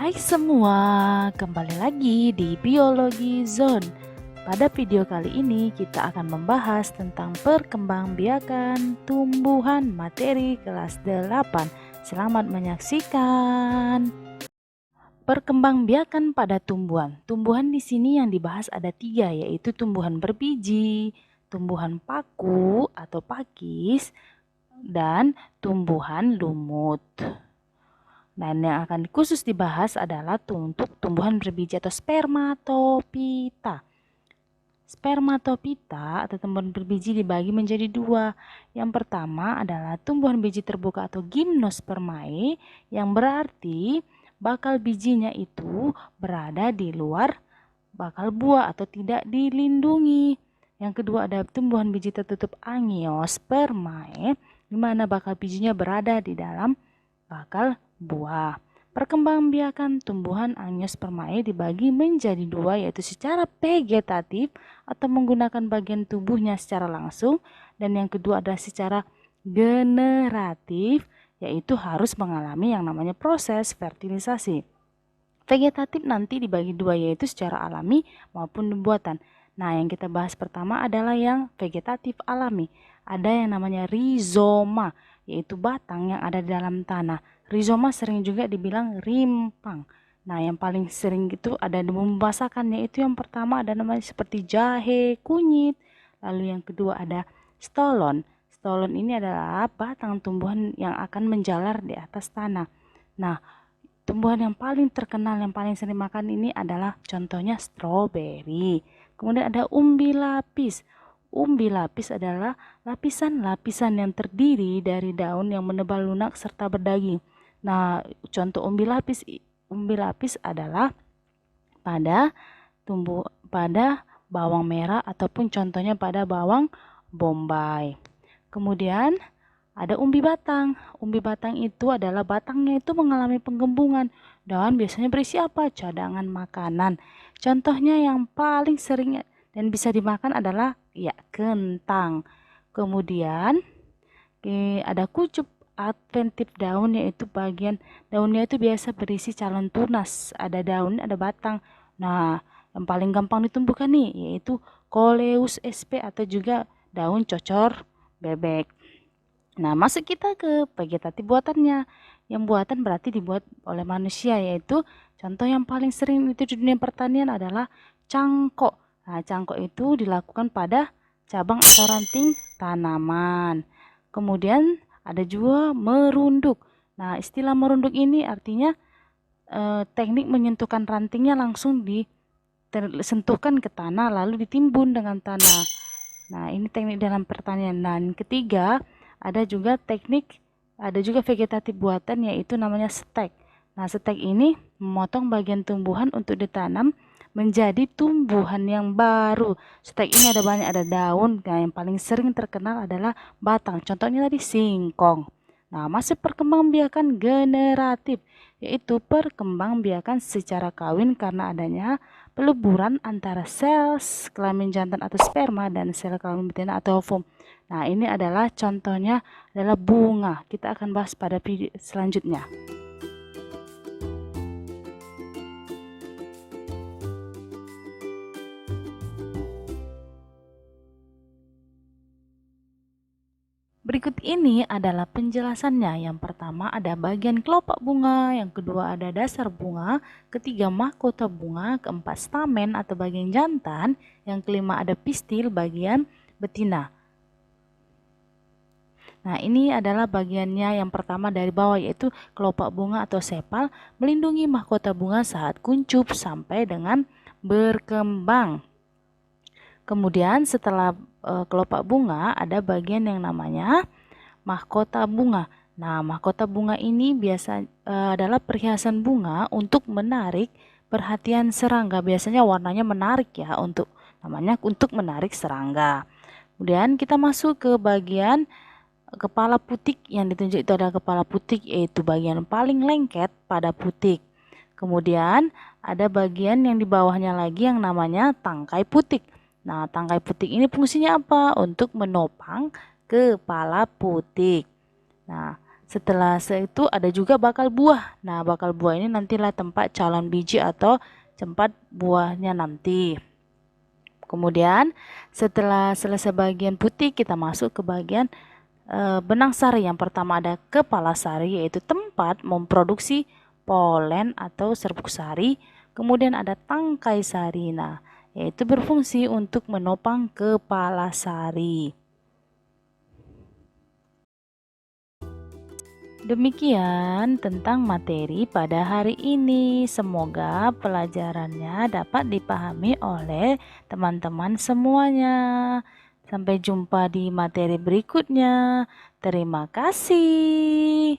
Hai semua, kembali lagi di Biologi Zone. Pada video kali ini kita akan membahas tentang perkembangbiakan tumbuhan materi kelas 8. Selamat menyaksikan. Perkembangbiakan pada tumbuhan. Tumbuhan di sini yang dibahas ada 3, yaitu tumbuhan berbiji, tumbuhan paku atau pakis, dan tumbuhan lumut. Dan yang akan khusus dibahas adalah untuk tumbuhan berbiji atau spermatopita. Spermatopita atau tumbuhan berbiji dibagi menjadi 2. Yang pertama adalah tumbuhan biji terbuka atau gimnospermae, yang berarti bakal bijinya itu berada di luar bakal buah atau tidak dilindungi. Yang kedua ada tumbuhan biji tertutup angiospermae, di mana bakal bijinya berada di dalam bakal buah. Perkembangbiakan tumbuhan angiospermae dibagi menjadi 2, yaitu secara vegetatif atau menggunakan bagian tubuhnya secara langsung, dan yang kedua adalah secara generatif, yaitu harus mengalami yang namanya proses fertilisasi. Vegetatif nanti dibagi 2, yaitu secara alami maupun buatan. Nah, yang kita bahas pertama adalah yang vegetatif alami. Ada yang namanya rizoma, yaitu batang yang ada di dalam tanah. Rizoma sering juga dibilang rimpang. Nah, yang paling sering itu ada di membasakan, yaitu yang pertama ada namanya seperti jahe, kunyit. Lalu yang kedua ada stolon. Stolon ini adalah batang tumbuhan yang akan menjalar di atas tanah. Nah, tumbuhan yang paling terkenal, yang paling sering makan ini adalah contohnya stroberi. Kemudian ada umbi lapis. Umbi lapis adalah lapisan-lapisan yang terdiri dari daun yang menebal lunak serta berdaging. Nah, contoh umbi lapis adalah pada bawang merah ataupun contohnya pada bawang bombay. Kemudian ada umbi batang. Umbi batang itu adalah batangnya itu mengalami penggembungan dan biasanya berisi apa? Cadangan makanan. Contohnya yang paling sering dan bisa dimakan adalah kentang. Kemudian ada kucup adventif daun, yaitu bagian daunnya itu biasa berisi calon tunas. Ada daun, ada batang. Nah, yang paling gampang ditumbuhkan nih yaitu Coleus sp atau juga daun cocor bebek. Nah, masuk kita ke vegetatif buatannya. Yang buatan berarti dibuat oleh manusia, yaitu contoh yang paling sering itu di dunia pertanian adalah cangkok. Nah, cangkok itu dilakukan pada cabang atau ranting tanaman. Kemudian ada juga merunduk. Nah, istilah merunduk ini artinya teknik menyentuhkan rantingnya langsung disentuhkan ke tanah lalu ditimbun dengan tanah. Nah, ini teknik dalam pertanian. Dan ketiga, ada juga vegetatif buatan, yaitu namanya stek. Nah, stek ini memotong bagian tumbuhan untuk ditanam menjadi tumbuhan yang baru. Stek ini ada banyak, ada daun. Nah, yang paling sering terkenal adalah batang. Contohnya tadi singkong. Nah, masih perkembangbiakan generatif, yaitu perkembangbiakan secara kawin karena adanya peluburan antara sel kelamin jantan atau sperma dan sel kelamin betina atau ovum. Nah, ini adalah contohnya adalah bunga. Kita akan bahas pada video selanjutnya. Berikut ini adalah penjelasannya. Yang pertama ada bagian kelopak bunga, yang kedua ada dasar bunga, ketiga mahkota bunga, keempat stamen atau bagian jantan, yang kelima ada pistil bagian betina. Nah, ini adalah bagiannya yang pertama dari bawah, yaitu kelopak bunga atau sepal melindungi mahkota bunga saat kuncup sampai dengan berkembang. Kemudian setelah kelopak bunga ada bagian yang namanya mahkota bunga. Nah, mahkota bunga ini biasa adalah perhiasan bunga untuk menarik perhatian serangga. Biasanya warnanya menarik ya, untuk menarik serangga. Kemudian kita masuk ke bagian kepala putik. Yang ditunjuk itu adalah kepala putik, yaitu bagian paling lengket pada putik. Kemudian ada bagian yang di bawahnya lagi yang namanya tangkai putik. Nah, tangkai putik ini fungsinya apa? Untuk menopang kepala putik. Nah, Setelah itu ada juga bakal buah. Nah, bakal buah ini nantilah tempat calon biji atau tempat buahnya nanti. Kemudian setelah selesai bagian putih, kita masuk ke bagian benang sari. Yang pertama ada kepala sari, yaitu tempat memproduksi polen atau serbuk sari. Kemudian ada tangkai sari, nah yaitu berfungsi untuk menopang kepala sari. Demikian tentang materi pada hari ini. Semoga pelajarannya dapat dipahami oleh teman-teman semuanya. Sampai jumpa di materi berikutnya. Terima kasih.